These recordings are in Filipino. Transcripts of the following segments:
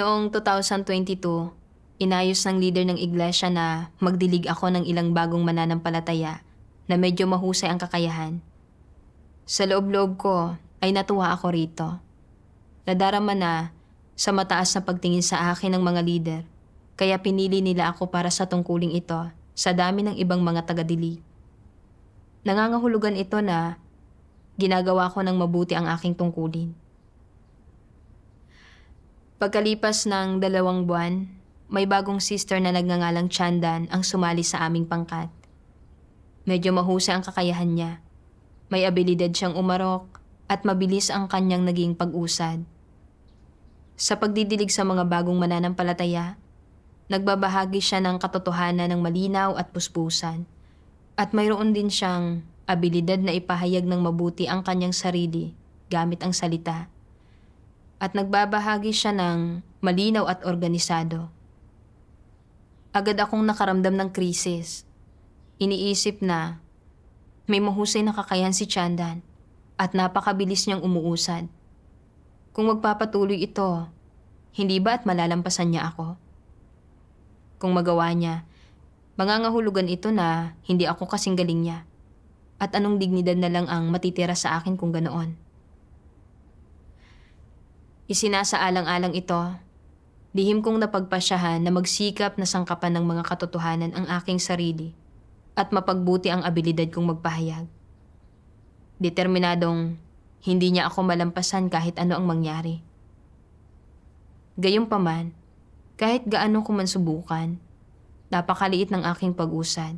Noong 2022, inayos ng leader ng iglesia na magdilig ako ng ilang bagong mananampalataya na medyo mahusay ang kakayahan. Sa loob-loob ko ay natuwa ako rito. Nadarama na sa mataas na pagtingin sa akin ng mga leader, kaya pinili nila ako para sa tungkuling ito sa dami ng ibang mga tagadilig. Nangangahulugan ito na ginagawa ko ng mabuti ang aking tungkulin. Pagkalipas ng 2 buwan, may bagong sister na nagngangalang Chandan ang sumali sa aming pangkat. Medyo mahusay ang kakayahan niya. May abilidad siyang umarok at mabilis ang kanyang naging pag-usad. Sa pagdidilig sa mga bagong mananampalataya, nagbabahagi siya ng katotohanan ng malinaw at puspusan. At mayroon din siyang abilidad na ipahayag ng mabuti ang kanyang sarili gamit ang salita. At nagbabahagi siya ng malinaw at organisado. Agad akong nakaramdam ng krisis. Iniisip na may mahusay na kakayahan si Chandan at napakabilis niyang umuusad. Kung magpapatuloy ito, hindi ba at malalampasan niya ako? Kung magawa niya, mangangahulugan ito na hindi ako kasing galing niya. At anong dignidad na lang ang matitira sa akin kung ganoon? Isinasaalang-alang ito, lihim kong napagpasyahan na magsikap na sangkapan ng mga katotohanan ang aking sarili at mapagbuti ang abilidad kong magpahayag. Determinadong hindi niya ako malampasan kahit ano ang mangyari. Gayunpaman, kahit gaano ko man subukan, napakaliit ng aking pag-usad.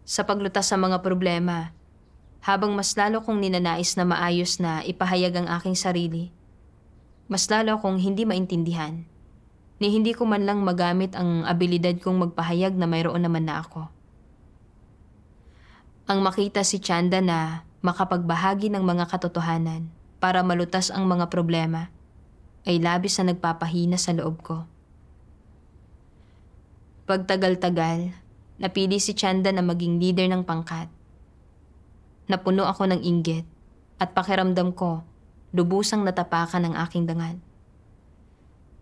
Sa paglutas sa mga problema, habang mas lalo kong ninanais na maayos na ipahayag ang aking sarili, mas lalo kong hindi maintindihan, ni hindi ko man lang magamit ang abilidad kong magpahayag na mayroon naman na ako. Ang makita si Chanda na makapagbahagi ng mga katotohanan para malutas ang mga problema ay labis na nagpapahina sa loob ko. Pagtagal-tagal, napili si Chanda na maging leader ng pangkat. Napuno ako ng inggit at pakiramdam ko lubusang natapakan ng aking dangal.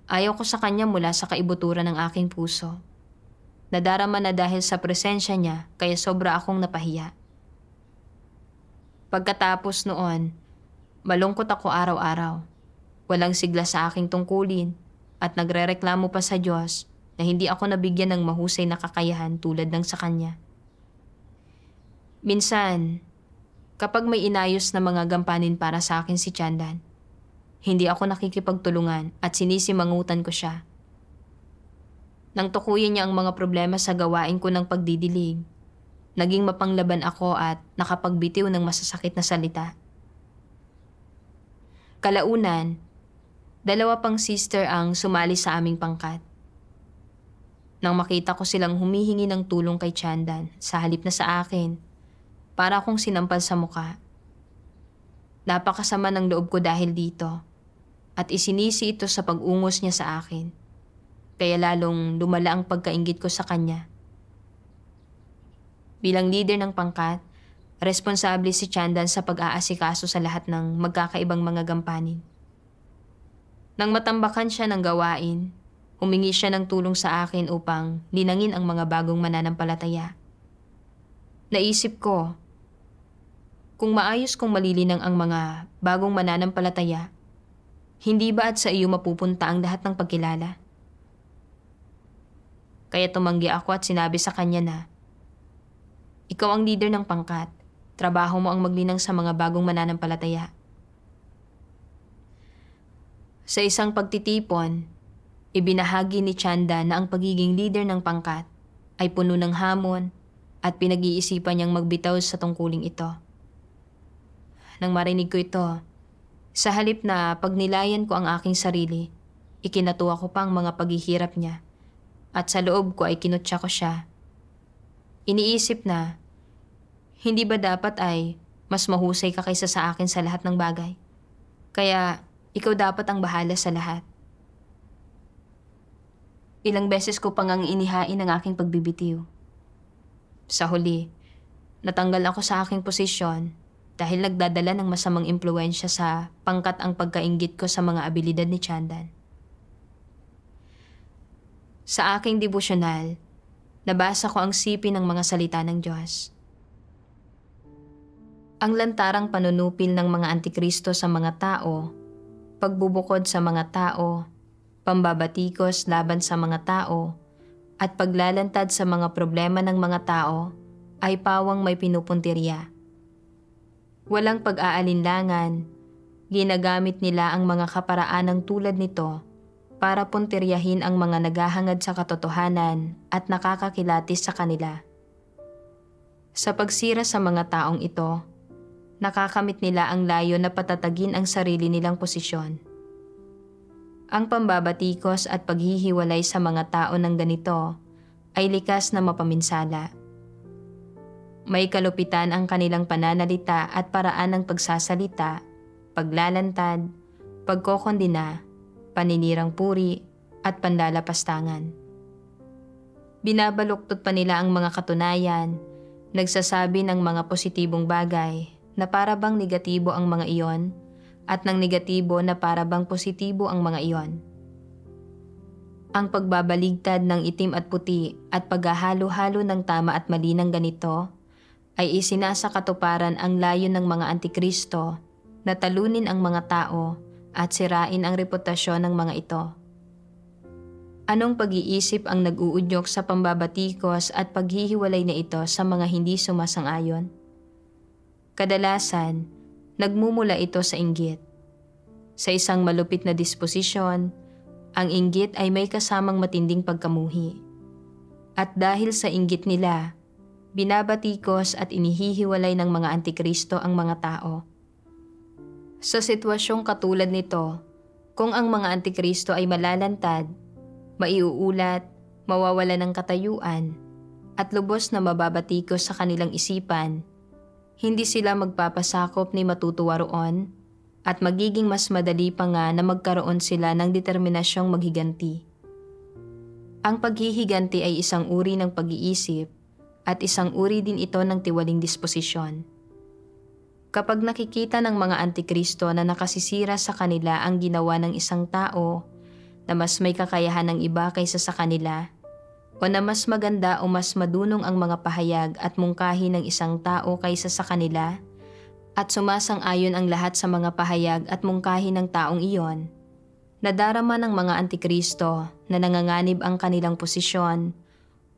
Ayaw ko sa kanya mula sa kaibuturan ng aking puso. Nadarama na dahil sa presensya niya kaya sobra akong napahiya. Pagkatapos noon, malungkot ako araw-araw. Walang sigla sa aking tungkulin at nagrereklamo pa sa Diyos na hindi ako nabigyan ng mahusay na kakayahan tulad ng sa kanya. Minsan, kapag may inayos na mga gampanin para sa akin si Chandan, hindi ako nakikipagtulungan at sinisimangutan ko siya. Nang tukuyin niya ang mga problema sa gawain ko ng pagdidilig, naging mapanglaban ako at nakapagbitiw ng masasakit na salita. Kalaunan, 2 pang sister ang sumali sa aming pangkat. Nang makita ko silang humihingi ng tulong kay Chandan sa halip na sa akin, para akong sinampal sa muka. Napakasama ng loob ko dahil dito at isinisi ito sa pag-ungos niya sa akin. Kaya lalong lumala ang pagkainggit ko sa kanya. Bilang leader ng pangkat, responsable si Chandan sa pag-aasikaso sa lahat ng magkakaibang mga gampanin. Nang matambakan siya ng gawain, humingi siya ng tulong sa akin upang linangin ang mga bagong mananampalataya. Naisip ko, kung maayos kong malilinang ang mga bagong mananampalataya, hindi ba at sa iyo mapupunta ang lahat ng pagkilala? Kaya tumanggi ako at sinabi sa kanya na, ikaw ang leader ng pangkat, trabaho mo ang maglinang sa mga bagong mananampalataya. Sa isang pagtitipon, ibinahagi ni Chanda na ang pagiging leader ng pangkat ay puno ng hamon at pinag-iisipan niyang magbitaw sa tungkuling ito. Nang marinig ko ito, sa halip na pagnilayan ko ang aking sarili, ikinatuwa ko pa ang mga paghihirap niya at sa loob ko ay kinutya ko siya. Iniisip na, hindi ba dapat ay mas mahusay ka kaysa sa akin sa lahat ng bagay? Kaya ikaw dapat ang bahala sa lahat. Ilang beses ko pang ang inihain ang aking pagbibitiw. Sa huli, natanggal ako sa aking posisyon dahil nagdadala ng masamang impluensya sa pangkat ang pagkainggit ko sa mga abilidad ni Chandan. Sa aking devosyonal, nabasa ko ang sipi ng mga salita ng Diyos. Ang lantarang panunupil ng mga antikristo sa mga tao, pagbubukod sa mga tao, pambabatikos laban sa mga tao, at paglalantad sa mga problema ng mga tao ay pawang may pinupuntirya. Walang pag-aalinlangan, ginagamit nila ang mga kaparaanang tulad nito para puntiryahin ang mga naghahangad sa katotohanan at nakakakilatis sa kanila. Sa pagsira sa mga taong ito, nakakamit nila ang layo na patatagin ang sarili nilang posisyon. Ang pambabatikos at paghihiwalay sa mga tao ng ganito ay likas na mapaminsala. May kalupitan ang kanilang pananalita at paraan ng pagsasalita, paglalantad, pagkokondina, paninirang puri, at panlalapastangan. Binabaluktot pa nila ang mga katunayan, nagsasabi ng mga positibong bagay na parabang negatibo ang mga iyon at ng negatibo na parabang positibo ang mga iyon. Ang pagbabaligtad ng itim at puti at paghahalo-halo ng tama at mali ng ganito ay isinasakatuparan ang layo ng mga antikristo na talunin ang mga tao at sirain ang reputasyon ng mga ito. Anong pag-iisip ang nag-uudyok sa pambabatikos at paghihiwalay na ito sa mga hindi sumasang-ayon? Kadalasan, nagmumula ito sa inggit. Sa isang malupit na disposisyon, ang inggit ay may kasamang matinding pagkamuhi. At dahil sa inggit nila, binabatikos at inihihiwalay ng mga antikristo ang mga tao. Sa sitwasyong katulad nito, kung ang mga antikristo ay malalantad, maiuulat, mawawala ng katayuan, at lubos na mababatikos sa kanilang isipan, hindi sila magpapasakop ni matutuwa roon at magiging mas madali pa nga na magkaroon sila ng determinasyong maghiganti. Ang paghihiganti ay isang uri ng pag-iisip at isang uri din ito ng tiwaling disposisyon. Kapag nakikita ng mga antikristo na nakasisira sa kanila ang ginawa ng isang tao na mas may kakayahan ng iba kaysa sa kanila, o na mas maganda o mas madunong ang mga pahayag at mungkahi ng isang tao kaysa sa kanila, at sumasang-ayon ang lahat sa mga pahayag at mungkahi ng taong iyon, nadarama ng mga antikristo na nanganganib ang kanilang posisyon,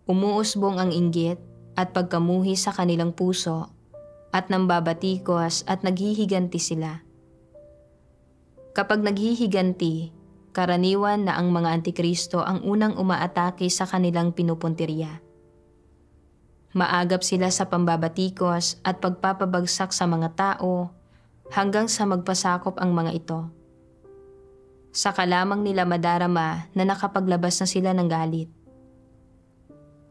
umuusbong ang inggit at pagkamuhi sa kanilang puso, at nambabatikos at naghihiganti sila. Kapag naghihiganti, karaniwan na ang mga antikristo ang unang umaatake sa kanilang pinupuntirya. Maagap sila sa pambabatikos at pagpapabagsak sa mga tao hanggang sa magpasakop ang mga ito. Saka lamang nila madarama na nakapaglabas na sila ng galit.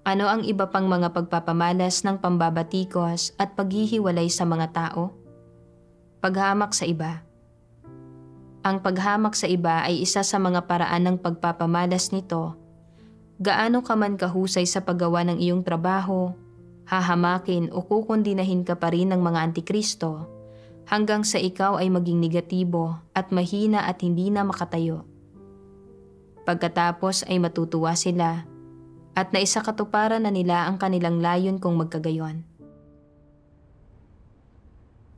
Ano ang iba pang mga pagpapamalas ng pambabatikos at paghihiwalay sa mga tao? Paghamak sa iba. Ang paghamak sa iba ay isa sa mga paraan ng pagpapamalas nito. Gaano ka man kahusay sa paggawa ng iyong trabaho, hahamakin o kukondinahin ka pa rin ng mga antikristo hanggang sa ikaw ay maging negatibo at mahina at hindi na makatayo. Pagkatapos ay matutuwa sila at naisakatuparan na nila ang kanilang layon kung magkagayon.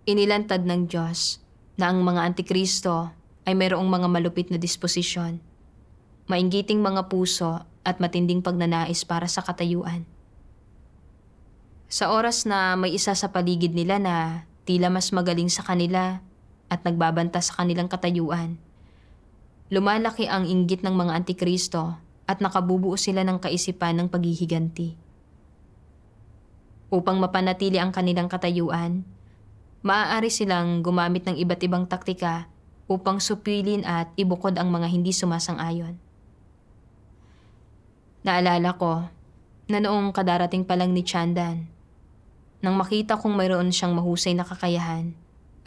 Inilantad ng Diyos na ang mga antikristo ay mayroong mga malupit na disposisyon, mainggiting mga puso at matinding pagnanais para sa katayuan. Sa oras na may isa sa paligid nila na tila mas magaling sa kanila at nagbabanta sa kanilang katayuan, lumalaki ang inggit ng mga antikristo at nakabubuo sila ng kaisipan ng paghihiganti. Upang mapanatili ang kanilang katayuan, maaari silang gumamit ng iba't ibang taktika upang supilin at ibukod ang mga hindi sumasang-ayon. Naalala ko na noong kadarating pa lang ni Chandan, nang makita kong mayroon siyang mahusay na kakayahan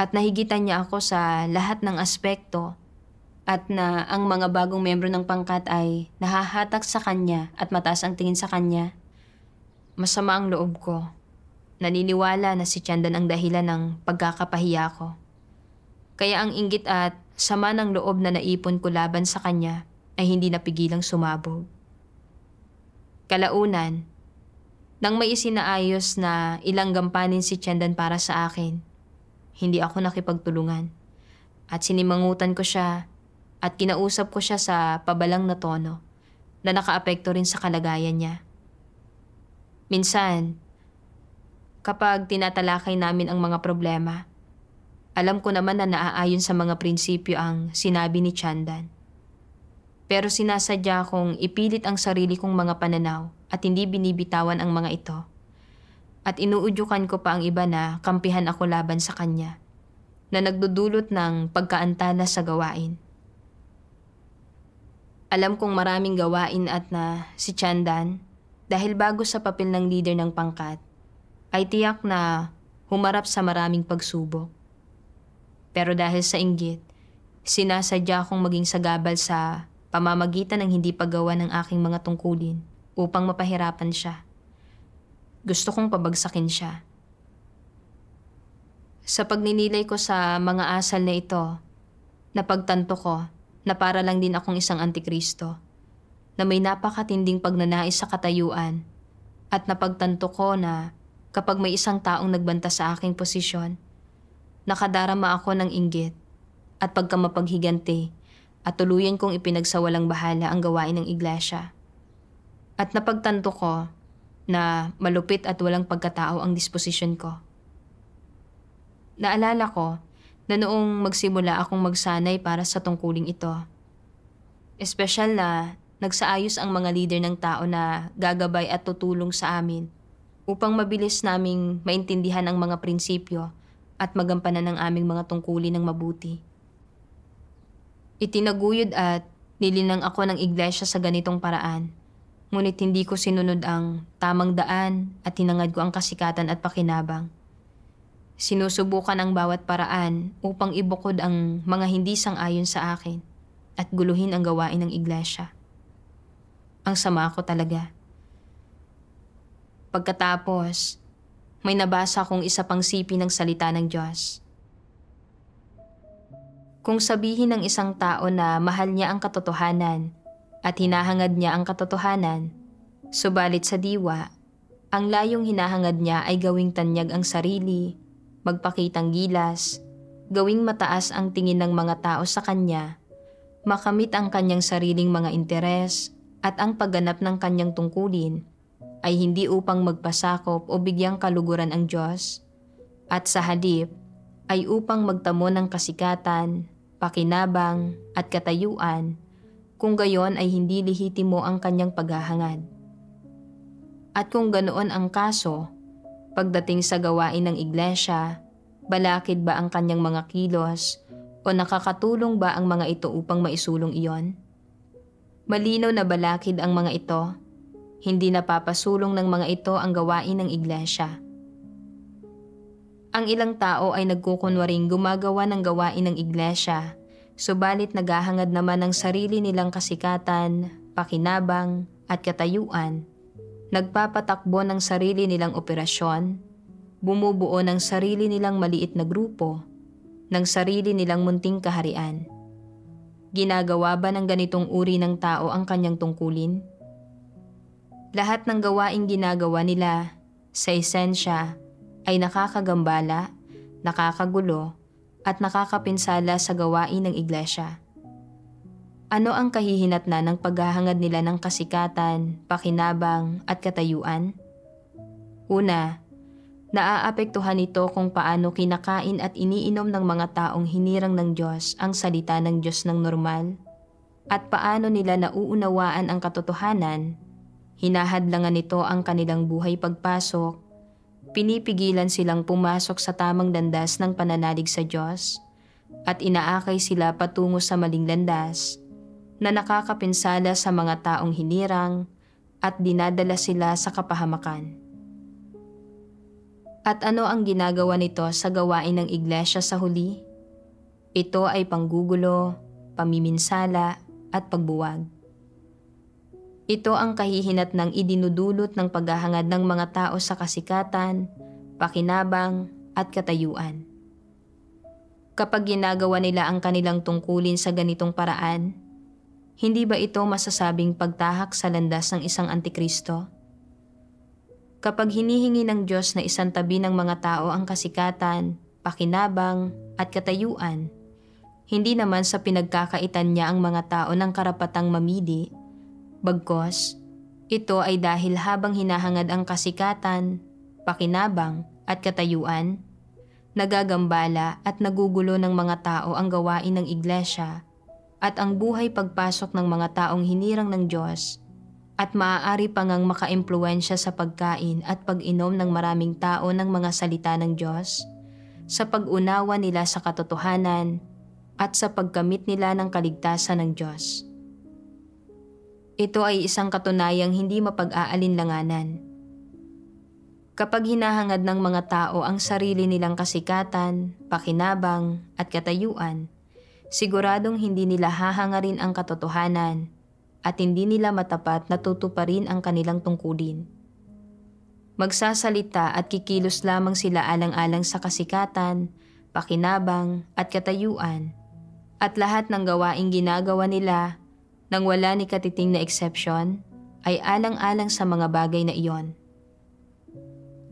at nahigitan niya ako sa lahat ng aspekto at na ang mga bagong membro ng pangkat ay nahahatak sa kanya at mataas ang tingin sa kanya, masama ang loob ko. Naniniwala na si Chandan ang dahilan ng pagkakapahiya ko. Kaya ang inggit at sama ng loob na naipon ko laban sa kanya ay hindi napigilang sumabog. Kalaunan, nang may isinaayos na ilang gampanin si Tiyandan para sa akin, hindi ako nakipagtulungan at sinimangutan ko siya at kinausap ko siya sa pabalang na tono na nakaapekto rin sa kalagayan niya. Minsan, kapag tinatalakay namin ang mga problema, alam ko naman na naaayon sa mga prinsipyo ang sinabi ni Tiyandan. Pero sinasadya kong ipilit ang sarili kong mga pananaw at hindi binibitawan ang mga ito. At inuudyukan ko pa ang iba na kampihan ako laban sa kanya, na nagdudulot ng pagkaantala sa gawain. Alam kong maraming gawain at na si Tiyandan, dahil bago sa papel ng leader ng pangkat, ay tiyak na humarap sa maraming pagsubok. Pero dahil sa inggit, sinasadya kong maging sagabal sa pamamagitan ng hindi paggawa ng aking mga tungkulin upang mapahirapan siya. Gusto kong pabagsakin siya. Sa pagninilay ko sa mga asal na ito, napagtanto ko na para lang din akong isang antikristo, na may napakatinding pagnanais sa katayuan, at napagtanto ko na kapag may isang taong nagbanta sa aking posisyon, nakadarama ako ng inggit at pagkamapaghiganti at tuluyan kong ipinagsawalang bahala ang gawain ng iglesia. At napagtanto ko na malupit at walang pagkatao ang disposisyon ko. Naalala ko na noong magsimula akong magsanay para sa tungkuling ito, espesyal na nagsaayos ang mga leader ng tao na gagabay at tutulong sa amin upang mabilis naming maintindihan ang mga prinsipyo at magampanan ang aming mga tungkulin ng mabuti. Itinaguyod at nilinang ako ng iglesia sa ganitong paraan, ngunit hindi ko sinunod ang tamang daan at hinangad ko ang kasikatan at pakinabang. Sinusubukan ang bawat paraan upang ibukod ang mga hindi sang-ayon sa akin at guluhin ang gawain ng iglesia. Ang sama ko talaga. Pagkatapos, may nabasa akong isa pang sipi ng salita ng Diyos. Kung sabihin ng isang tao na mahal niya ang katotohanan at hinahangad niya ang katotohanan, subalit sa diwa, ang layong hinahangad niya ay gawing tanyag ang sarili, magpakitang gilas, gawing mataas ang tingin ng mga tao sa kanya, makamit ang kanyang sariling mga interes, at ang pagganap ng kanyang tungkulin ay hindi upang magpasakop o bigyang kaluguran ang Diyos, at sa halip ay upang magtamo ng kasikatan, pakinabang at katayuan, kung gayon ay hindi lehitimo ang kanyang paghahangad. At kung ganoon ang kaso, pagdating sa gawain ng iglesia, balakid ba ang kanyang mga kilos o nakakatulong ba ang mga ito upang maisulong iyon? Malinaw na balakid ang mga ito, hindi napapasulong ng mga ito ang gawain ng iglesia. Ang ilang tao ay nagkukunwaring gumagawa ng gawain ng iglesia, subalit naghahangad naman ng sarili nilang kasikatan, pakinabang at katayuan, nagpapatakbo ng sarili nilang operasyon, bumubuo ng sarili nilang maliit na grupo, ng sarili nilang munting kaharian. Ginagawa ba ng ganitong uri ng tao ang kanyang tungkulin? Lahat ng gawaing ginagawa nila, sa esensya, ay nakakagambala, nakakagulo, at nakakapinsala sa gawain ng iglesia. Ano ang kahihinatnan ng paghahangad nila ng kasikatan, pakinabang, at katayuan? Una, naaapektuhan ito kung paano kinakain at iniinom ng mga taong hinirang ng Diyos ang salita ng Diyos ng normal, at paano nila nauunawaan ang katotohanan, hinahadlangan nito ang kanilang buhay pagpasok, pinipigilan silang pumasok sa tamang landas ng pananalig sa Diyos, at inaakay sila patungo sa maling landas na nakakapinsala sa mga taong hinirang at dinadala sila sa kapahamakan. At ano ang ginagawa nito sa gawain ng iglesia sa huli? Ito ay panggugulo, pamiminsala, at pagbuwag. Ito ang kahihinatnang idinudulot ng paghahangad ng mga tao sa kasikatan, pakinabang, at katayuan. Kapag ginagawa nila ang kanilang tungkulin sa ganitong paraan, Hindi ba ito masasabing pagtahak sa landas ng isang antikristo? Kapag hinihingi ng Diyos na isantabi ng mga tao ang kasikatan, pakinabang, at katayuan, hindi naman sa pinagkakaitan niya ang mga tao ng karapatang mamili, bagkos, ito ay dahil habang hinahangad ang kasikatan, pakinabang, at katayuan, nagagambala at nagugulo ng mga tao ang gawain ng iglesia at ang buhay pagpasok ng mga taong hinirang ng Diyos at maaari pa ngang makaimpluwensya sa pagkain at pag-inom ng maraming tao ng mga salita ng Diyos, sa pag-unawa nila sa katotohanan at sa pagkamit nila ng kaligtasan ng Diyos. Ito ay isang katunayang hindi mapag-aalinlanganan. Kapag hinahangad ng mga tao ang sarili nilang kasikatan, pakinabang at katayuan, siguradong hindi nila hahangarin ang katotohanan at hindi nila matapat na tutuparin ang kanilang tungkulin. Magsasalita at kikilos lamang sila alang-alang sa kasikatan, pakinabang at katayuan, at lahat ng gawaing ginagawa nila nang wala ni katiting na exception ay alang-alang sa mga bagay na iyon.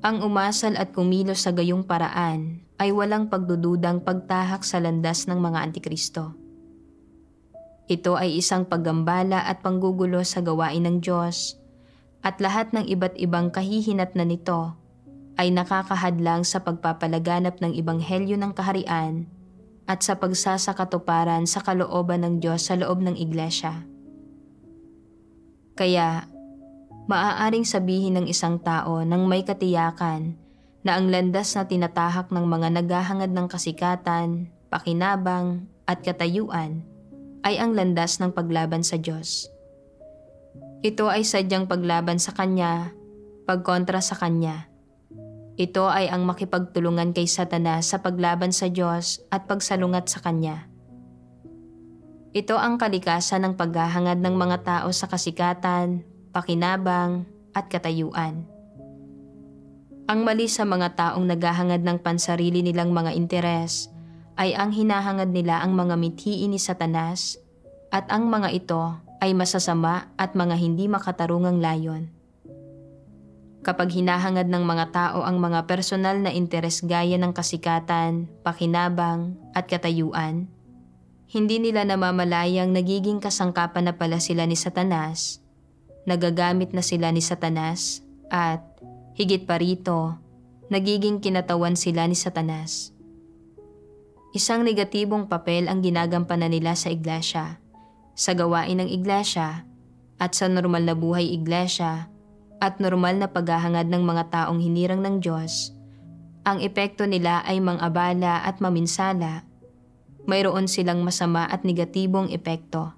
Ang umasal at kumilos sa gayong paraan ay walang pagdududang pagtahak sa landas ng mga antikristo. Ito ay isang paggambala at panggugulo sa gawain ng Diyos at lahat ng iba't ibang kahihinatnan nito ay nakakahadlang sa pagpapalaganap ng ebanghelyo ng kaharian at sa pagsasakatuparan sa kalooban ng Diyos sa loob ng iglesia. Kaya, maaaring sabihin ng isang tao nang may katiyakan na ang landas na tinatahak ng mga naghahangad ng kasikatan, pakinabang at katayuan ay ang landas ng paglaban sa Diyos. Ito ay sadyang paglaban sa Kanya, pagkontra sa Kanya. Ito ay ang makipagtulungan kay Satanas sa paglaban sa Diyos at pagsalungat sa Kanya. Ito ang kalikasan ng paghahangad ng mga tao sa kasikatan, pakinabang at katayuan. Ang mali sa mga taong naghahangad ng pansarili nilang mga interes ay ang hinahangad nila ang mga mithiin ni Satanas at ang mga ito ay masasama at mga hindi makatarungang layon. Kapag hinahangad ng mga tao ang mga personal na interes gaya ng kasikatan, pakinabang at katayuan, hindi nila namamalayang nagiging kasangkapan na pala sila ni Satanas, nagagamit na sila ni Satanas at, higit pa rito, nagiging kinatawan sila ni Satanas. Isang negatibong papel ang ginagampanan nila sa iglesia, sa gawain ng iglesia, at sa normal na buhay iglesia, at normal na paghahangad ng mga taong hinirang ng Diyos. Ang epekto nila ay mang-abala at maminsala. Mayroon silang masama at negatibong epekto.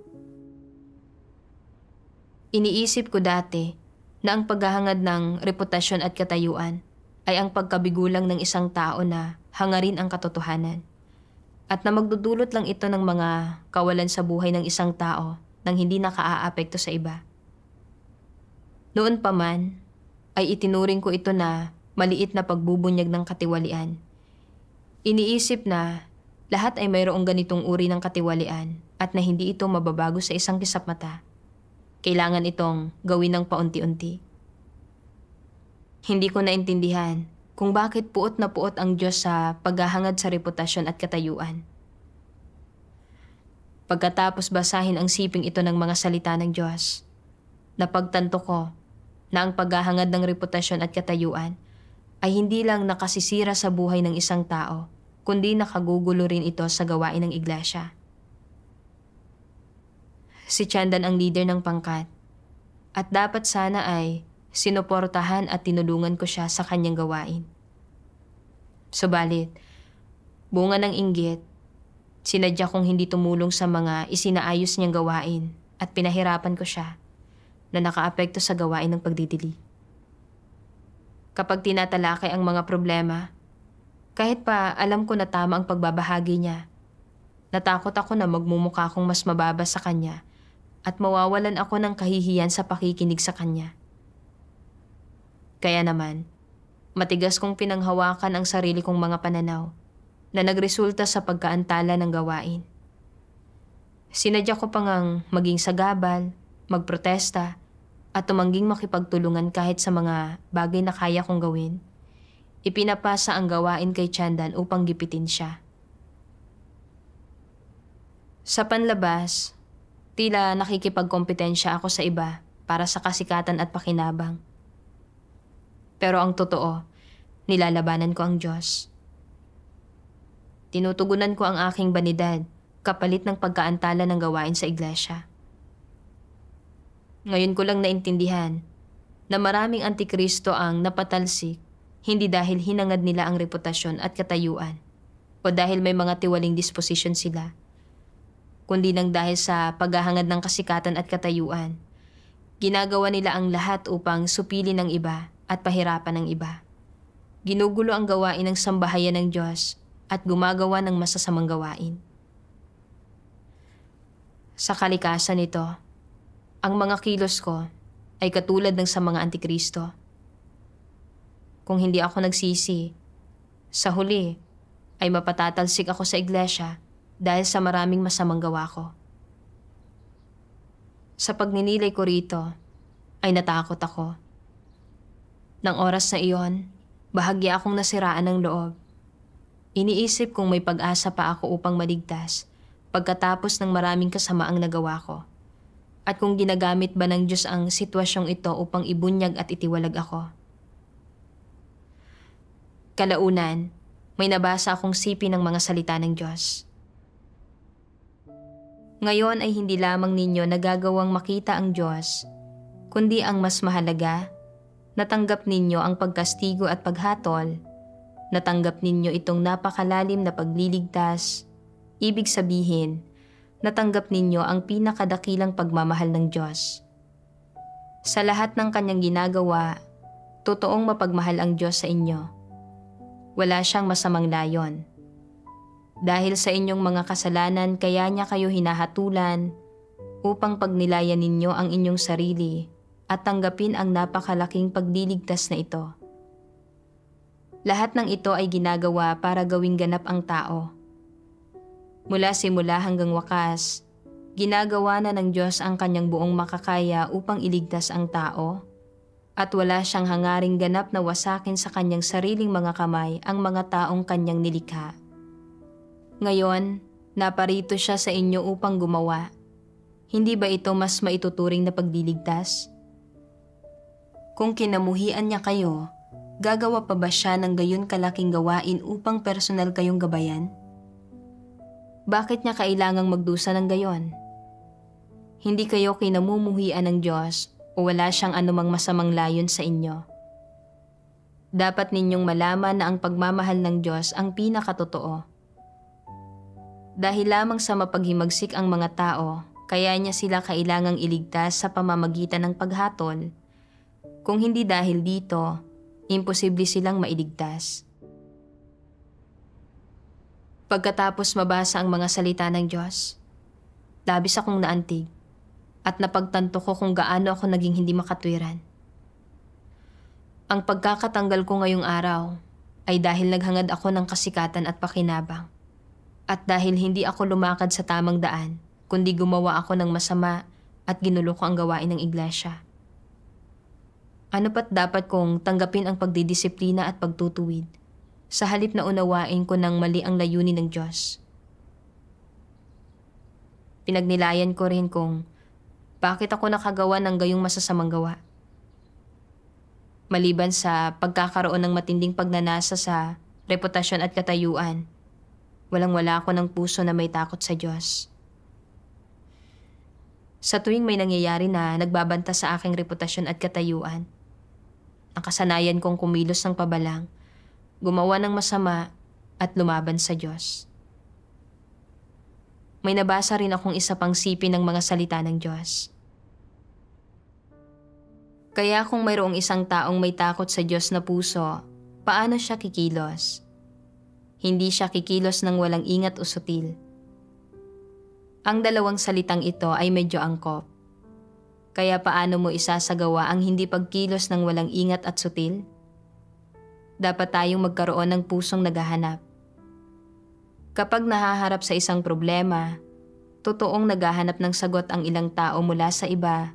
Iniisip ko dati na ang paghahangad ng reputasyon at katayuan ay ang pagkabigulang ng isang tao na hangarin ang katotohanan. At na magdudulot lang ito ng mga kawalan sa buhay ng isang tao nang hindi nakaaapekto sa iba. Noon pa man, ay itinuring ko ito na maliit na pagbubunyag ng katiwalian. Iniisip na lahat ay mayroong ganitong uri ng katiwalian at na hindi ito mababago sa isang kisap mata. Kailangan itong gawin ng paunti-unti. Hindi ko naintindihan kung bakit puot na puot ang Diyos sa paghahangad sa reputasyon at katayuan. Pagkatapos basahin ang siping ito ng mga salita ng Diyos, napagtanto ko na ang paghahangad ng reputasyon at katayuan ay hindi lang nakasisira sa buhay ng isang tao, kundi nakagugulo rin ito sa gawain ng iglesia. Si Chandan ang leader ng pangkat at dapat sana ay sinuportahan at tinulungan ko siya sa kanyang gawain. Subalit, bunga ng inggit, sinadya kong hindi tumulong sa mga isinaayos niyang gawain at pinahirapan ko siya na nakaapekto sa gawain ng pagdidili. Kapag tinatalakay ang mga problema, kahit pa alam ko na tama ang pagbabahagi niya, natakot ako na magmumukha akong mas mababa sa kanya at mawawalan ako ng kahihiyan sa pakikinig sa kanya. Kaya naman, matigas kong pinanghawakan ang sarili kong mga pananaw na nagresulta sa pagkaantala ng gawain. Sinadya ko pa ngang maging sagabal, magprotesta, at tumangging makipagtulungan kahit sa mga bagay na kaya kong gawin. Ipinapasa ang gawain kay Chandan upang gipitin siya. Sa panlabas, tila nakikipagkompetensya ako sa iba para sa kasikatan at pakinabang. Pero ang totoo, nilalabanan ko ang Diyos. Tinutugunan ko ang aking banidad kapalit ng pagkaantala ng gawain sa iglesia. Ngayon ko lang naintindihan na maraming antikristo ang napatalsik hindi dahil hinangad nila ang reputasyon at katayuan o dahil may mga tiwaling disposisyon sila, kundi nang dahil sa paghahangad ng kasikatan at katayuan. Ginagawa nila ang lahat upang supilin ng iba at pahirapan ng iba. Ginugulo ang gawain ng sambahayan ng Diyos at gumagawa ng masasamang gawain. Sa kalikasan nito, ang mga kilos ko ay katulad ng sa mga antikristo. Kung hindi ako nagsisi, sa huli ay mapatatalsik ako sa iglesia dahil sa maraming masamang gawa ko. Sa pagninilay ko rito, ay natakot ako. Nang oras na iyon, bahagya akong nasiraan ng loob. Iniisip kung may pag-asa pa ako upang maligtas pagkatapos ng maraming kasamaang nagawa ko. At kung ginagamit ba ng Diyos ang sitwasyong ito upang ibunyag at itiwalag ako. Kalaunan, may nabasa akong sipi ng mga salita ng Diyos. Ngayon ay hindi lamang ninyo nagagawang makita ang Diyos, kundi ang mas mahalaga, natanggap ninyo ang pagkastigo at paghatol, natanggap ninyo itong napakalalim na pagliligtas, ibig sabihin, natanggap ninyo ang pinakadakilang pagmamahal ng Diyos. Sa lahat ng kanyang ginagawa, totoong mapagmahal ang Diyos sa inyo. Wala siyang masamang layon. Dahil sa inyong mga kasalanan kaya niya kayo hinahatulan upang pagnilayan ninyo ang inyong sarili at tanggapin ang napakalaking pagliligtas na ito. Lahat ng ito ay ginagawa para gawing ganap ang tao. Mula simula hanggang wakas, ginagawa na ng Diyos ang kanyang buong makakaya upang iligtas ang tao at wala siyang hangaring ganap na wasakin sa kanyang sariling mga kamay ang mga taong kanyang nilikha. Ngayon, naparito siya sa inyo upang gumawa. Hindi ba ito mas maituturing na pagliligtas? Kung kinamuhian niya kayo, gagawa pa ba siya ng gayon kalaking gawain upang personal kayong gabayan? Bakit niya kailangang magdusa ng gayon? Hindi kayo kinamumuhian ng Diyos o wala siyang anumang masamang layon sa inyo. Dapat ninyong malaman na ang pagmamahal ng Diyos ang pinakatotoo. Dahil lamang sa mapaghimagsik ang mga tao, kaya niya sila kailangang iligtas sa pamamagitan ng paghatol. Kung hindi dahil dito, imposible silang mailigtas. Pagkatapos mabasa ang mga salita ng Diyos, labis akong naantig at napagtanto ko kung gaano ako naging hindi makatwiran. Ang pagkakatanggal ko ngayong araw ay dahil naghangad ako ng kasikatan at pakinabang at dahil hindi ako lumakad sa tamang daan kundi gumawa ako ng masama at ginulo ko ang gawain ng iglesia. Ano pa't dapat kong tanggapin ang pagdidisiplina at pagtutuwid sa halip na unawain ko ng mali ang layunin ng Diyos. Pinagnilayan ko rin kung bakit ako nakagawa ng gayong masasamang gawa. Maliban sa pagkakaroon ng matinding pagnanasa sa reputasyon at katayuan, walang-wala ako ng puso na may takot sa Diyos. Sa tuwing may nangyayari na nagbabanta sa aking reputasyon at katayuan, ang kasanayan kong kumilos ng pabalang, gumawa ng masama at lumaban sa Diyos. May nabasa rin akong isa pang sipi ng mga salita ng Diyos. Kaya kung mayroong isang taong may takot sa Diyos na puso, paano siya kikilos? Hindi siya kikilos ng walang ingat o sutil. Ang dalawang salitang ito ay medyo angkop. Kaya paano mo isasagawa ang hindi pagkilos ng walang ingat at sutil? Dapat tayong magkaroon ng pusong naghahanap. Kapag nahaharap sa isang problema, totoong naghahanap ng sagot ang ilang tao mula sa iba.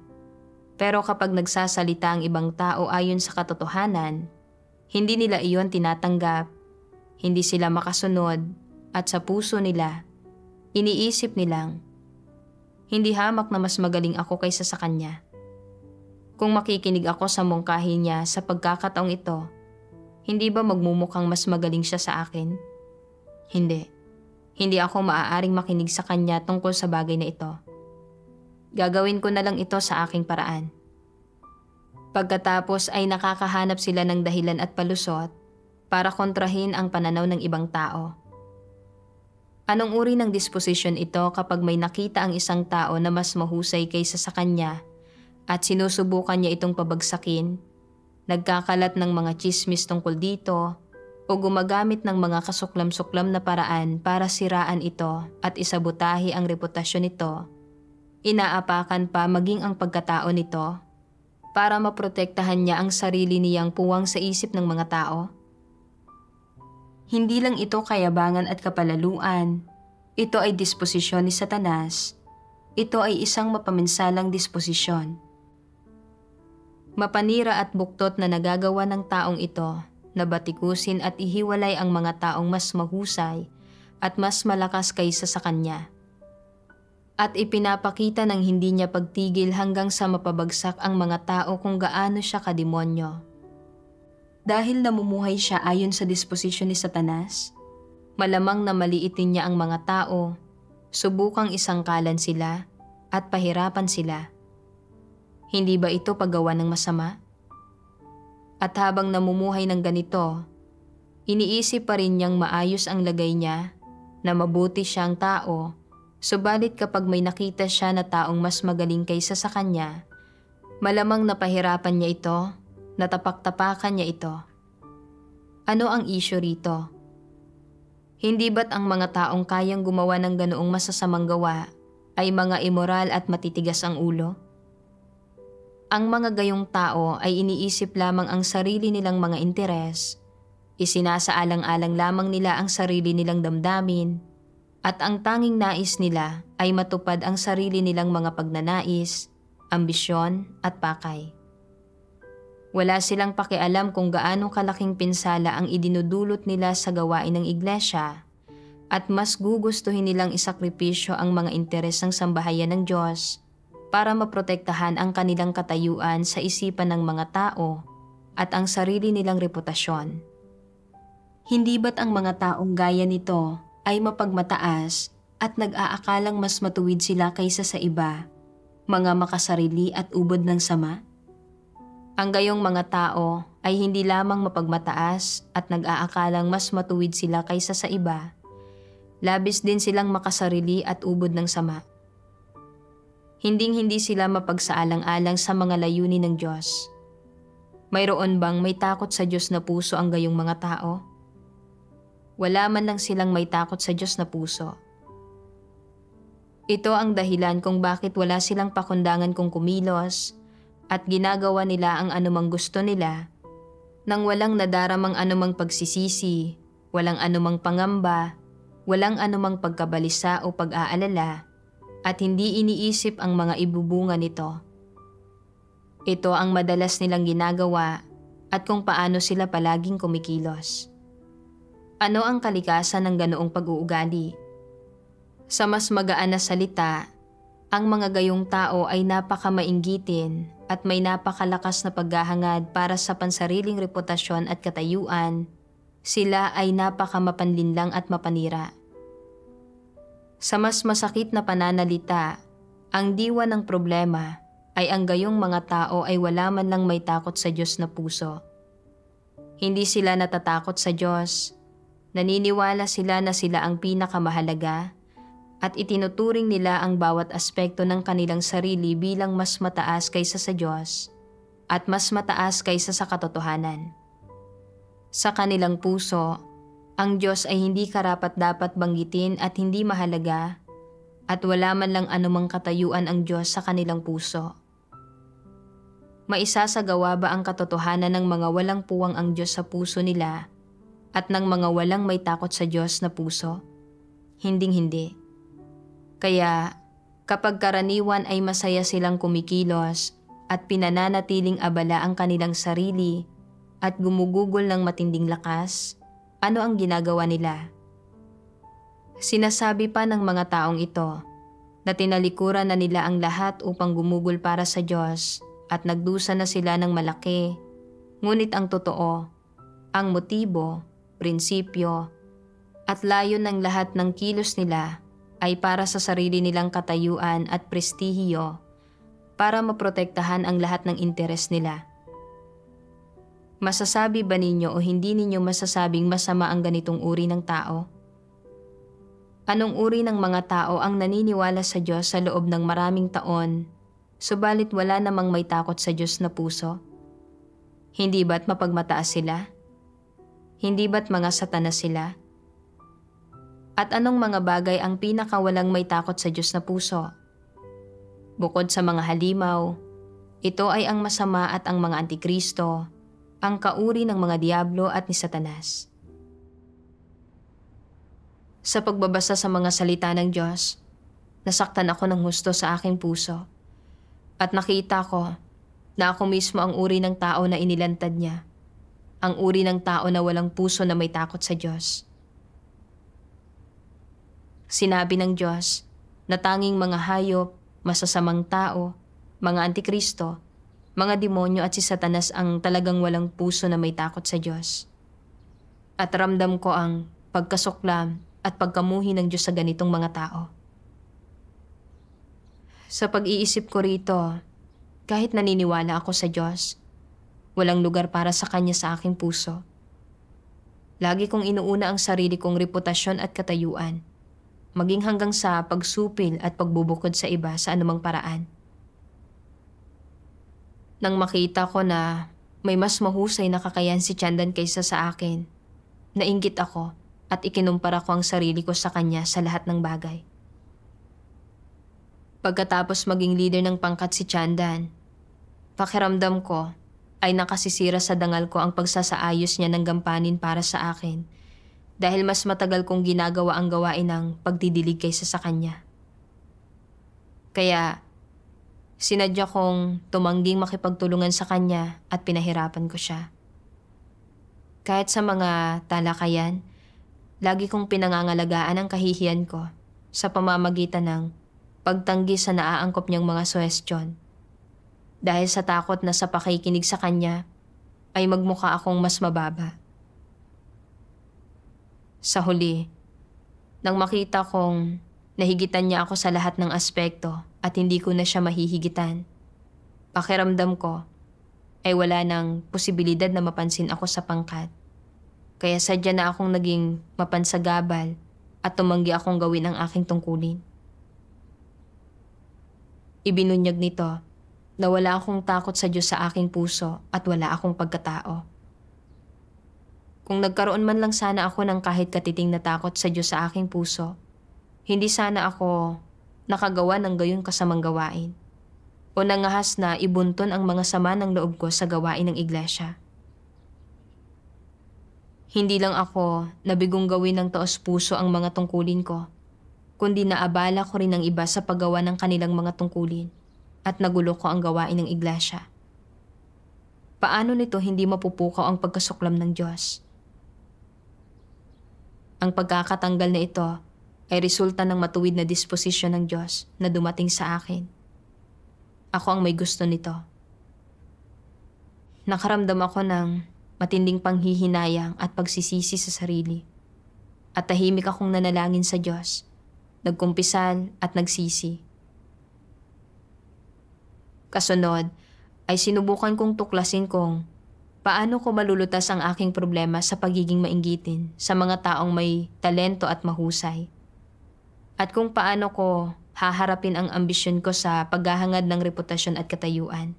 Pero kapag nagsasalita ang ibang tao ayon sa katotohanan, hindi nila iyon tinatanggap. Hindi sila makasunod at sa puso nila, iniisip nilang, hindi hamak na mas magaling ako kaysa sa kanya. Kung makikinig ako sa mungkahi niya sa pagkakataong ito, hindi ba magmumukhang mas magaling siya sa akin? Hindi. Hindi ako maaaring makinig sa kanya tungkol sa bagay na ito. Gagawin ko na lang ito sa aking paraan. Pagkatapos ay nakakahanap sila ng dahilan at palusot para kontrahin ang pananaw ng ibang tao. Anong uri ng disposisyon ito kapag may nakita ang isang tao na mas mahusay kaysa sa kanya at sinusubukan niya itong pabagsakin, nagkakalat ng mga tsismis tungkol dito o gumagamit ng mga kasuklam-suklam na paraan para siraan ito at isabotahe ang reputasyon nito, inaapakan pa maging ang pagkatao nito para maprotektahan niya ang sarili niyang puwang sa isip ng mga tao? Hindi lang ito kayabangan at kapalaluan. Ito ay disposisyon ni Satanas. Ito ay isang mapaminsalang disposisyon. Mapanira at buktot na nagagawa ng taong ito na batikusin at ihiwalay ang mga taong mas mahusay at mas malakas kaysa sa kanya. At ipinapakita ng hindi niya pagtigil hanggang sa mapabagsak ang mga tao kung gaano siya kademonyo. Dahil namumuhay siya ayon sa disposisyon ni Satanas, malamang na maliitin niya ang mga tao, subukang isangkalan sila at pahirapan sila. Hindi ba ito paggawa ng masama? At habang namumuhay ng ganito, iniisip pa rin niyang maayos ang lagay niya, na mabuti siyang tao, subalit kapag may nakita siya na taong mas magaling kaysa sa kanya, malamang napahirapan niya ito, natapak-tapakan niya ito. Ano ang issue rito? Hindi ba't ang mga taong kayang gumawa ng ganoong masasamang gawa ay mga immoral at matitigas ang ulo? Ang mga gayong tao ay iniisip lamang ang sarili nilang mga interes, isinasaalang-alang lamang nila ang sarili nilang damdamin, at ang tanging nais nila ay matupad ang sarili nilang mga pagnanais, ambisyon at pakay. Wala silang pakialam kung gaano kalaking pinsala ang idinudulot nila sa gawain ng iglesia, at mas gugustuhin nilang isakripisyo ang mga interes ng sambahayan ng Diyos para maprotektahan ang kanilang katayuan sa isipan ng mga tao at ang sarili nilang reputasyon. Hindi ba't ang mga taong gaya nito ay mapagmataas at nag-aakalang mas matuwid sila kaysa sa iba, mga makasarili at ubod ng sama? Ang gayong mga tao ay hindi lamang mapagmataas at nag-aakalang mas matuwid sila kaysa sa iba, labis din silang makasarili at ubod ng sama. Hinding-hindi sila mapagsaalang-alang sa mga layunin ng Diyos. Mayroon bang may takot sa Diyos na puso ang gayong mga tao? Wala man lang silang may takot sa Diyos na puso. Ito ang dahilan kung bakit wala silang pakundangan kung kumilos at ginagawa nila ang anumang gusto nila nang walang nadaramang anumang pagsisisi, walang anumang pangamba, walang anumang pagkabalisa o pag-aalala, at hindi iniisip ang mga ibubunga nito. Ito ang madalas nilang ginagawa at kung paano sila palaging kumikilos. Ano ang kalikasan ng ganoong pag-uugali? Sa mas magaan na salita, ang mga gayong tao ay napakamainggitin at may napakalakas na paghahangad para sa pansariling reputasyon at katayuan. Sila ay napakamapanlinlang at mapanira. Sa mas masakit na pananalita, ang diwa ng problema ay ang gayong mga tao ay wala man lang may takot sa Diyos na puso. Hindi sila natatakot sa Diyos. Naniniwala sila na sila ang pinakamahalaga at itinuturing nila ang bawat aspekto ng kanilang sarili bilang mas mataas kaysa sa Diyos at mas mataas kaysa sa katotohanan. Sa kanilang puso, ang Diyos ay hindi karapat-dapat banggitin at hindi mahalaga at wala man lang anumang katayuan ang Diyos sa kanilang puso. Maisasagawa ba ang katotohanan ng mga walang puwang ang Diyos sa puso nila at ng mga walang may takot sa Diyos na puso? Hinding-hindi. Kaya Kapag karaniwan ay masaya silang kumikilos at pinananatiling abala ang kanilang sarili at gumugugol ng matinding lakas, ano ang ginagawa nila? Sinasabi pa ng mga taong ito na tinalikuran na nila ang lahat upang gumugol para sa Diyos at nagdusa na sila ng malaki. Ngunit ang totoo, ang motibo, prinsipyo, at layon ng lahat ng kilos nila ay para sa sarili nilang katayuan at prestihiyo para maprotektahan ang lahat ng interes nila. Masasabi ba ninyo o hindi ninyo masasabing masama ang ganitong uri ng tao? Anong uri ng mga tao ang naniniwala sa Diyos sa loob ng maraming taon, subalit wala namang may takot sa Diyos na puso? Hindi ba't mapagmataas sila? Hindi ba't mga satanas sila? At anong mga bagay ang pinakawalang may takot sa Diyos na puso? Bukod sa mga halimaw, ito ay ang masama at ang mga antikristo, ang kauri ng mga diablo at ni Satanas. Sa pagbabasa sa mga salita ng Diyos, nasaktan ako ng husto sa aking puso at nakita ko na ako mismo ang uri ng tao na inilantad niya, ang uri ng tao na walang puso na may takot sa Diyos. Sinabi ng Diyos na tanging mga hayop, masasamang tao, mga antikristo, mga demonyo at si Satanas ang talagang walang puso na may takot sa Diyos. At ramdam ko ang pagkasuklam at pagkamuhi ng Diyos sa ganitong mga tao. Sa pag-iisip ko rito, kahit naniniwala ako sa Diyos, walang lugar para sa Kanya sa aking puso. Lagi kong inuuna ang sarili kong reputasyon at katayuan, maging hanggang sa pagsupil at pagbubukod sa iba sa anumang paraan. Nang makita ko na may mas mahusay na kakayahan si Chandan kaysa sa akin, nainggit ako at ikinumpara ko ang sarili ko sa kanya sa lahat ng bagay. Pagkatapos maging leader ng pangkat si Chandan, pakiramdam ko ay nakasisira sa dangal ko ang pagsasaayos niya ng gampanin para sa akin dahil mas matagal kong ginagawa ang gawain ng pagdidilig kaysa sa kanya. Kaya sinadya kong tumangging makipagtulungan sa kanya at pinahirapan ko siya. Kahit sa mga talakayan, lagi kong pinangangalagaan ang kahihiyan ko sa pamamagitan ng pagtanggi sa naaangkop niyang mga suhestyon. Dahil sa takot na sa pakikinig sa kanya ay magmukha akong mas mababa. Sa huli, nang makita kong nahigitan niya ako sa lahat ng aspekto at hindi ko na siya mahihigitan, pakiramdam ko ay wala nang posibilidad na mapansin ako sa pangkat. Kaya sadya na akong naging mapansagabal at tumanggi akong gawin ang aking tungkulin. Ibinunyag nito na wala akong takot sa Diyos sa aking puso at wala akong pagkatao. Kung nagkaroon man lang sana ako ng kahit katiting na takot sa Diyos sa aking puso, hindi sana ako nakagawa ng gayon kasamang gawain o nangahas na ibunton ang mga sama ng loob ko sa gawain ng iglesia. Hindi lang ako nabigong gawin ng taos puso ang mga tungkulin ko, kundi naabala ko rin ang iba sa paggawa ng kanilang mga tungkulin at nagulo ko ang gawain ng iglesia. Paano nito hindi mapupukaw ang pagkasuklam ng Diyos? Ang pagkakatanggal na ito ay resulta ng matuwid na disposisyon ng Diyos na dumating sa akin. Ako ang may gusto nito. Nakaramdam ako ng matinding panghihinayang at pagsisisi sa sarili. At tahimik akong nanalangin sa Diyos, nagkumpisal at nagsisi. Kasunod ay sinubukan kong tuklasin kung paano ko malulutas ang aking problema sa pagiging mainggitin sa mga taong may talento at mahusay. At kung paano ko haharapin ang ambisyon ko sa paghahangad ng reputasyon at katayuan.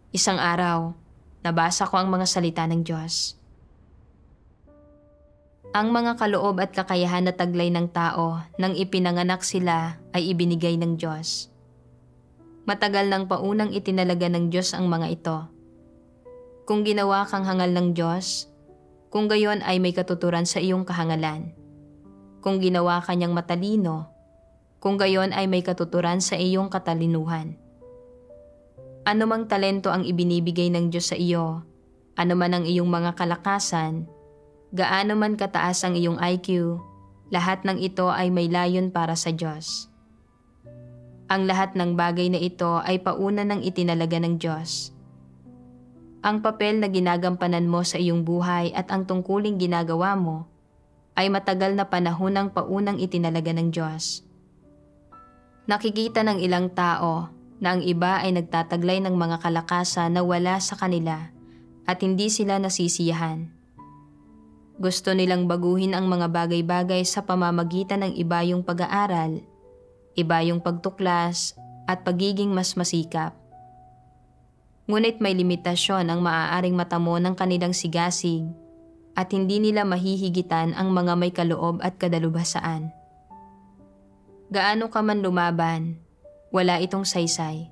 Isang araw, nabasa ko ang mga salita ng Diyos. Ang mga kaloob at kakayahan na taglay ng tao nang ipinanganak sila ay ibinigay ng Diyos. Matagal nang paunang itinalaga ng Diyos ang mga ito. Kung ginawa kang hangal ng Diyos, kung gayon ay may katuturan sa iyong kahangalan. Kung ginawa ka niyang matalino, kung gayon ay may katuturan sa iyong katalinuhan. Ano mang talento ang ibinibigay ng Diyos sa iyo, ano man ang iyong mga kalakasan, gaano man kataas ang iyong IQ, lahat ng ito ay may layon para sa Diyos. Ang lahat ng bagay na ito ay pauna ng itinalaga ng Diyos. Ang papel na ginagampanan mo sa iyong buhay at ang tungkuling ginagawa mo ay matagal na panahon ng paunang itinalaga ng Diyos. Nakikita ng ilang tao na ang iba ay nagtataglay ng mga kalakasan na wala sa kanila at hindi sila nasisiyahan. Gusto nilang baguhin ang mga bagay-bagay sa pamamagitan ng iba yung pag-aaral, iba yung pagtuklas at pagiging mas masikap. Ngunit may limitasyon ang maaaring matamo ng kanilang sigasig at hindi nila mahihigitan ang mga may kaloob at kadalubhasaan. Gaano ka man lumaban, wala itong saysay.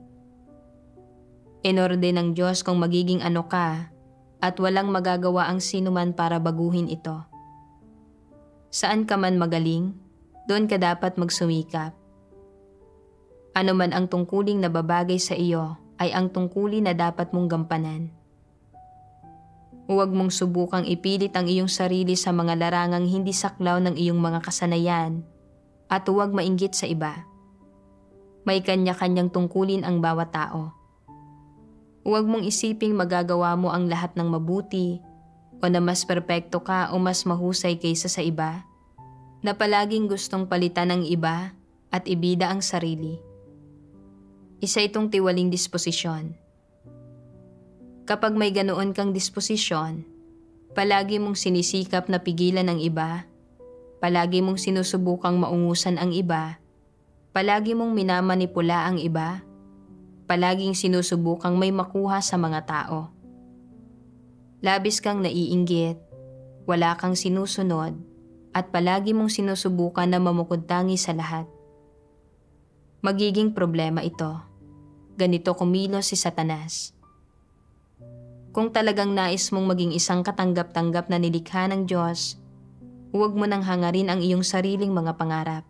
Inorde ng Diyos kung magiging ano ka at walang magagawa ang sinuman para baguhin ito. Saan ka man magaling, doon ka dapat magsumikap. Ano man ang tungkuling na babagay sa iyo ay ang tungkulin na dapat mong gampanan. Huwag mong subukang ipilit ang iyong sarili sa mga larangang hindi saklaw ng iyong mga kasanayan at huwag mainggit sa iba. May kanya-kanyang tungkulin ang bawat tao. Huwag mong isiping magagawa mo ang lahat ng mabuti o na mas perpekto ka o mas mahusay kaysa sa iba, na palaging gustong palitan ang iba at ibida ang sarili. Isa itong tiwaling disposisyon. Kapag may ganoon kang disposisyon, palagi mong sinisikap na pigilan ang iba, palagi mong sinusubukang maungusan ang iba, palagi mong minamanipula ang iba, palaging sinusubukang may makuha sa mga tao. Labis kang naiinggit, wala kang sinusunod, at palagi mong sinusubukan na mamukod-tangi sa lahat. Magiging problema ito. Ganito kumilos si Satanas. Kung talagang nais mong maging isang katanggap-tanggap na nilikha ng Diyos, huwag mo nang hangarin ang iyong sariling mga pangarap.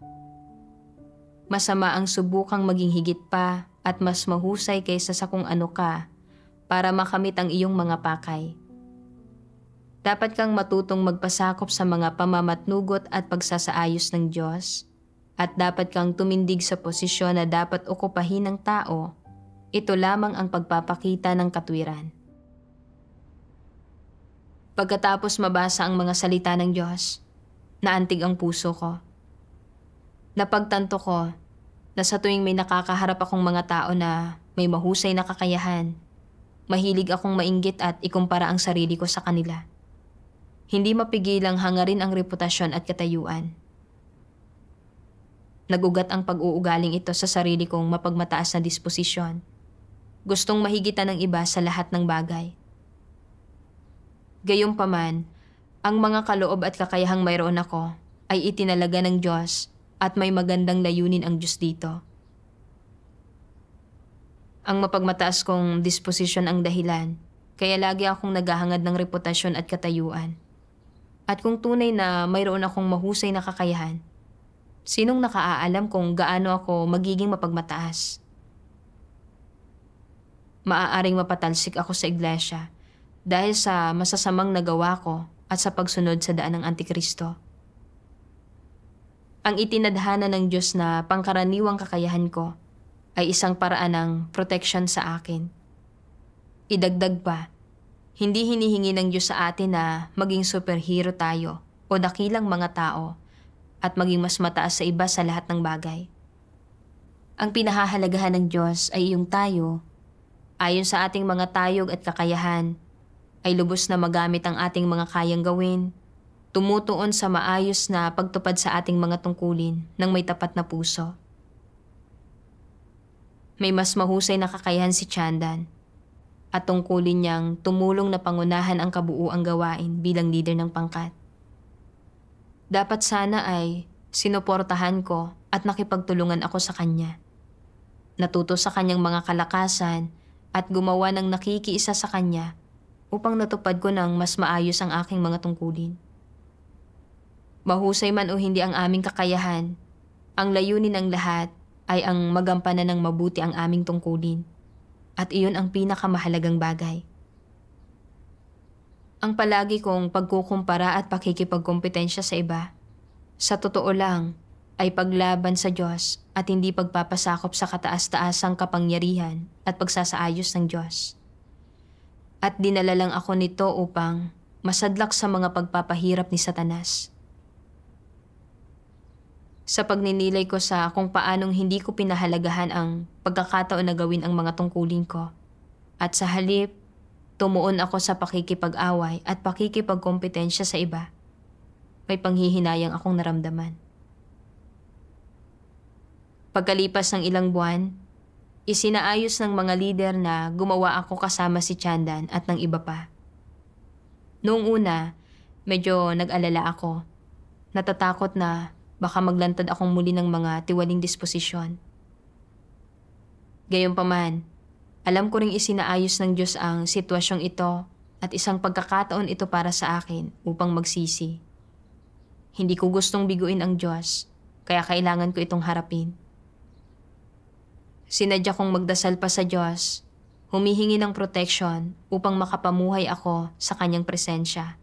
Masama ang subukang maging higit pa at mas mahusay kaysa sa kung ano ka para makamit ang iyong mga pakay. Dapat kang matutong magpasakop sa mga pamamatnugot at pagsasaayos ng Diyos at dapat kang tumindig sa posisyon na dapat okupahin ng tao. Ito lamang ang pagpapakita ng katwiran. Pagkatapos mabasa ang mga salita ng Diyos, naantig ang puso ko. Napagtanto ko na sa tuwing may nakakaharap akong mga tao na may mahusay na kakayahan, mahilig akong mainggit at ikumpara ang sarili ko sa kanila. Hindi mapigilang hangarin ang reputasyon at katayuan. Nagugat ang pag-uugaling ito sa sarili kong mapagmataas na disposisyon. Gustong mahigitan ng iba sa lahat ng bagay. Gayunpaman, ang mga kaloob at kakayahang mayroon ako ay itinalaga ng Diyos at may magandang layunin ang Diyos dito. Ang mapagmataas kong disposisyon ang dahilan, kaya lagi akong naghahangad ng reputasyon at katayuan. At kung tunay na mayroon akong mahusay na kakayahan, sinong nakaaalam kung gaano ako magiging mapagmataas? Maaaring mapatalsik ako sa iglesia dahil sa masasamang nagawa ko at sa pagsunod sa daan ng Antikristo. Ang itinadhana ng Diyos na pangkaraniwang kakayahan ko ay isang paraan ng protection sa akin. Idagdag pa, hindi hinihingi ng Diyos sa atin na maging superhero tayo o dakilang mga tao at maging mas mataas sa iba sa lahat ng bagay. Ang pinahahalagahan ng Diyos ay iyong tayo, ayon sa ating mga tayog at kakayahan, ay lubos na magamit ang ating mga kayang gawin, tumutuon sa maayos na pagtupad sa ating mga tungkulin ng may tapat na puso. May mas mahusay na kakayahan si Chandan at tungkulin niyang tumulong na pangunahan ang kabuuang gawain bilang leader ng pangkat. Dapat sana ay sinuportahan ko at nakipagtulungan ako sa kanya. Natuto sa kanyang mga kalakasan at gumawa ng nakikiisa sa kanya upang natupad ko ng mas maayos ang aking mga tungkulin. Mahusay man o hindi ang aming kakayahan, Ang layunin ng lahat ay ang magampanan ng mabuti ang aming tungkulin. At iyon ang pinakamahalagang bagay. Ang palagi kong pagkukumpara at pakikipagkompetensya sa iba, sa totoo lang, ay paglaban sa Diyos at hindi pagpapasakop sa kataas-taasang kapangyarihan at pagsasaayos ng Diyos. At dinala lang ako nito upang masadlak sa mga pagpapahirap ni Satanas. Sa pagninilay ko sa kung paanong hindi ko pinahalagahan ang pagkakataon na gawin ang mga tungkulin ko, at sa halip, tumuon ako sa pakikipag-away at pakikipagkompetensya sa iba, may panghihinayang akong naramdaman. Pagkalipas ng ilang buwan, isinaayos ng mga lider na gumawa ako kasama si Chandan at ng iba pa. Noong una, medyo nag-alala ako. Natatakot na baka maglantad akong muli ng mga tiwaling disposisyon. Gayunpaman, alam ko ring isinaayos ng Diyos ang sitwasyong ito at isang pagkakataon ito para sa akin upang magsisi. Hindi ko gustong biguin ang Diyos, kaya kailangan ko itong harapin. Sinadya kong magdasal pa sa Diyos, humihingi ng proteksyon upang makapamuhay ako sa Kanyang presensya.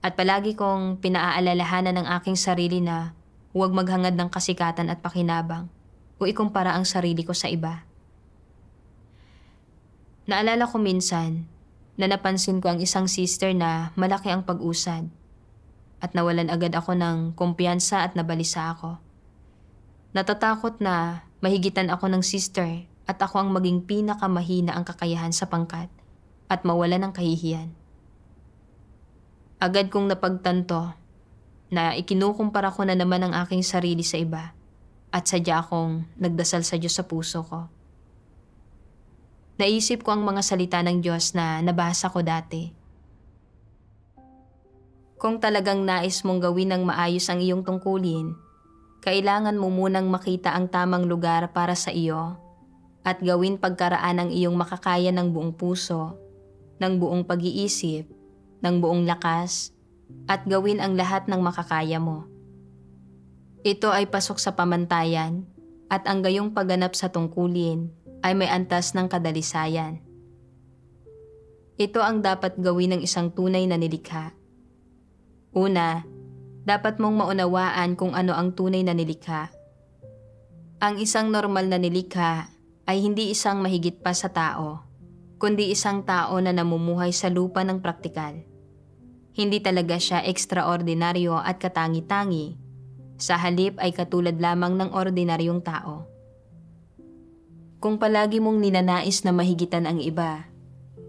At palagi kong pinaaalalahanan ng aking sarili na huwag maghangad ng kasikatan at pakinabang o ikumpara ang sarili ko sa iba. Naalala ko minsan na napansin ko ang isang sister na malaki ang pag-usad at nawalan agad ako ng kumpiyansa at nabalisa ako. Natatakot na mahigitan ako ng sister at ako ang maging pinakamahina ang kakayahan sa pangkat at mawala ng kahihiyan. Agad kong napagtanto na ikinukumpara ko na naman ang aking sarili sa iba at sadya akong nagdasal sa Diyos sa puso ko. Naisip ko ang mga salita ng Diyos na nabasa ko dati. Kung talagang nais mong gawin ng maayos ang iyong tungkulin, kailangan mo munang makita ang tamang lugar para sa iyo at gawin pagkaraan ang iyong makakaya ng buong puso, ng buong pag-iisip, ng buong lakas, at gawin ang lahat ng makakaya mo. Ito ay pasok sa pamantayan at ang gayong pagganap sa tungkulin ay may antas ng kadalisayan. Ito ang dapat gawin ng isang tunay na nilikha. Una, dapat mong maunawaan kung ano ang tunay na nilikha. Ang isang normal na nilikha ay hindi isang mahigit pa sa tao, kundi isang tao na namumuhay sa lupa ng praktikal. Hindi talaga siya ekstraordinaryo at katangi-tangi. Sa halip ay katulad lamang ng ordinaryong tao. Kung palagi mong ninanais na mahigitan ang iba,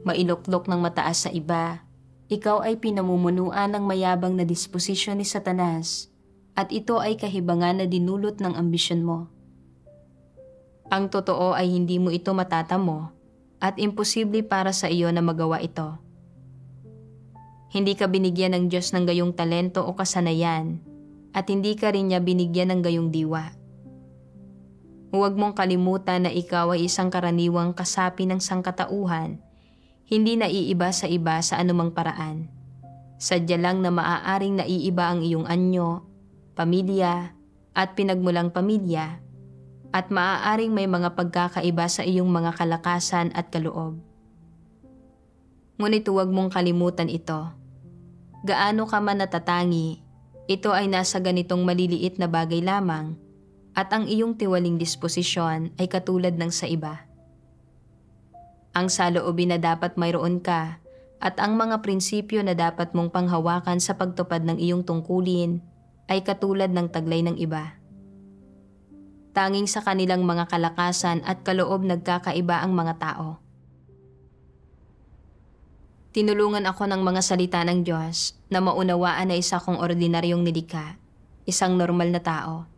mailuklok ng mataas sa iba, ikaw ay pinamumunuan ng mayabang na disposisyon ni Satanas at ito ay kahibangan na dinulot ng ambisyon mo. Ang totoo ay hindi mo ito matatamo at imposible para sa iyo na magawa ito. Hindi ka binigyan ng Diyos ng gayong talento o kasanayan at hindi ka rin niya binigyan ng gayong diwa. Huwag mong kalimutan na ikaw ay isang karaniwang kasapi ng sangkatauhan, hindi naiiba sa iba sa anumang paraan. Sadya lang na maaaring naiiba ang iyong anyo, pamilya, at pinagmulang pamilya, at maaaring may mga pagkakaiba sa iyong mga kalakasan at kaloob. Ngunit huwag mong kalimutan ito. Gaano ka man natatangi, ito ay nasa ganitong maliliit na bagay lamang, at ang iyong tiwaling disposisyon ay katulad ng sa iba. Ang saloobin na dapat mayroon ka at ang mga prinsipyo na dapat mong panghawakan sa pagtupad ng iyong tungkulin ay katulad ng taglay ng iba. Tanging sa kanilang mga kalakasan at kaloob nagkakaiba ang mga tao. Tinulungan ako ng mga salita ng Diyos na maunawaan na isa kong ordinaryong nilikha, isang normal na tao.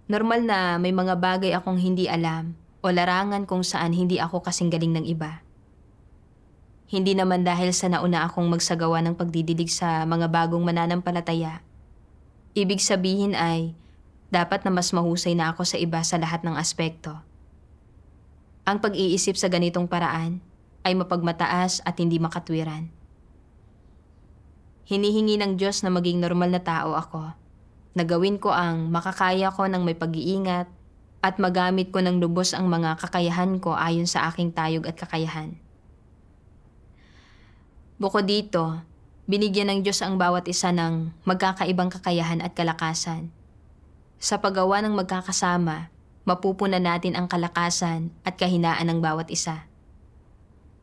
Normal na may mga bagay akong hindi alam o larangan kung saan hindi ako kasing galing ng iba. Hindi naman dahil sa nauna akong magsagawa ng pagdidilig sa mga bagong mananampalataya. Ibig sabihin ay, dapat na mas mahusay na ako sa iba sa lahat ng aspekto. Ang pag-iisip sa ganitong paraan ay mapagmataas at hindi makatwiran. Hinihingi ng Diyos na maging normal na tao ako Nagawin ko ang makakaya ko ng may pag-iingat at magamit ko ng lubos ang mga kakayahan ko ayon sa aking tayog at kakayahan. Bukod dito, binigyan ng Diyos ang bawat isa ng magkakaibang kakayahan at kalakasan. Sa paggawa ng magkakasama, mapupunan natin ang kalakasan at kahinaan ng bawat isa.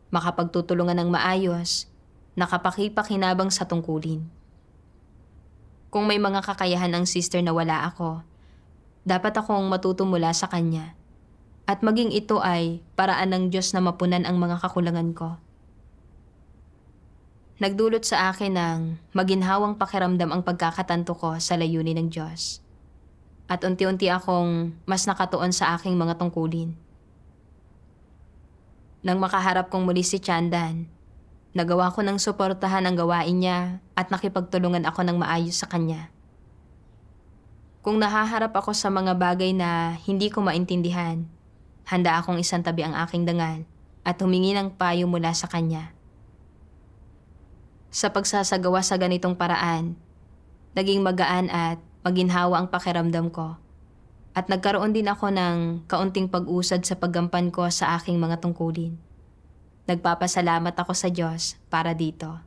Makapagtutulungan ng maayos, nakapakipakinabang sa tungkulin. Kung may mga kakayahan ang sister na wala ako, dapat akong matuto mula sa kanya at maging ito ay paraan ng Diyos na mapunan ang mga kakulangan ko. Nagdulot sa akin ng maginhawang pakiramdam ang pagkakatanto ko sa layunin ng Diyos. At unti-unti akong mas nakatuon sa aking mga tungkulin. Nang makaharap kong muli si Chandan, nagawa ko ng suportahan ang gawain niya at nakipagtulungan ako ng maayos sa kanya. Kung nahaharap ako sa mga bagay na hindi ko maintindihan, handa akong isantabi ang aking dangal at humingi ng payo mula sa kanya. Sa pagsasagawa sa ganitong paraan, naging magaan at maginhawa ang pakiramdam ko at nagkaroon din ako ng kaunting pag-usad sa paggampan ko sa aking mga tungkulin. Nagpapasalamat ako sa Diyos para dito.